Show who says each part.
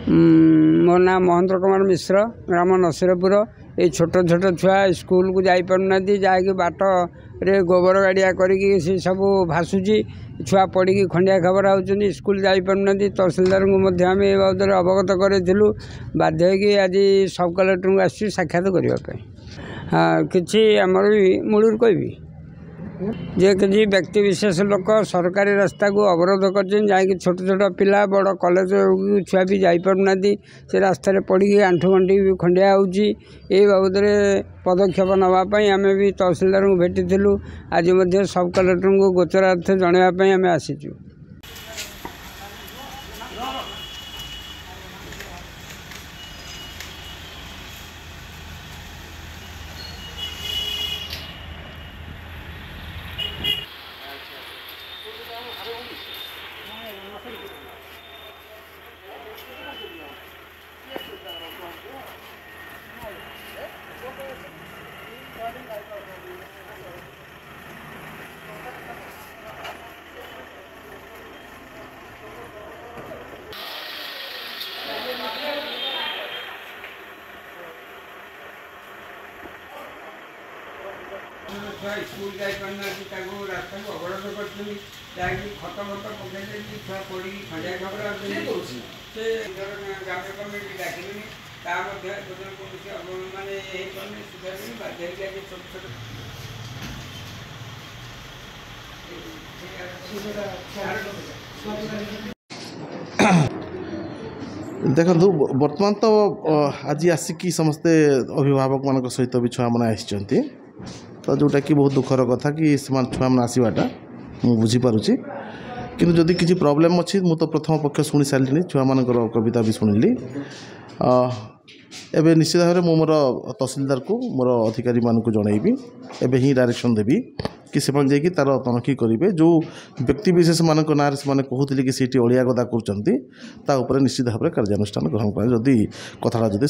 Speaker 1: मो ना महेंद्र कुमार मिश्र ग्राम नसीरपुर। ये छोट छोट छुआ स्कूल को जापार जहाँकि बाट रे गोबर गाड़िया करी सब भासुची छुआ पड़ी खंडिया खबर होती स्कूल जापार तहसिलदार को आम ए बाबद अवगत करूँ बाध्य आज सब कलेक्टर को आसी साक्षात करने। हाँ कि आमर भी मूलर कहबी जे कि व्यक्ति विशेष लोक सरकारी रास्ता को अवरोध कर जहाँकि छोट छोट पिला बड़ कॉलेज छुआ भी जापार से रास्तार पड़ी आंठू गंठी भी खंडिया होची बाबद पदक्षेप नापी आम भी तहसिलदार को भेटी आज सब कलेक्टर को गोचरार्थ जनवाई आम आसीचु। स्कूल जापार रास्ता को अवरोध कर खत फत पकड़ छुआ पड़ी खंडिया खबर ग्राम कमिटी डाक मानने सुधार बाध्य छोट
Speaker 2: देखु बर्तमान तो आज आसिकी समस्ते अभिभावक मान सहित भी छुआ मैंने आसी तो जोटा कि बहुत दुखर कथा कि छुआ मैंने आसवाटा मुझे बुझीपारुची कि जदि किसी प्रोब्लेम अच्छी मु तो प्रथम पक्ष शुणी सारे छुआ मान कविता भी शुणिली एवं निश्चित भाव में मोर तहसिलदार को मोर अधिकारी मानक जनइबी एवं ही डायरेक्शन देवी कि से तार तनखी करेंगे जो व्यक्ति विशेष मान ना से कहते कि सीटी अलिया गदा कर निश्चित भाव में कार्यानुष्ठान ग्रहण करें जदि कथा जदि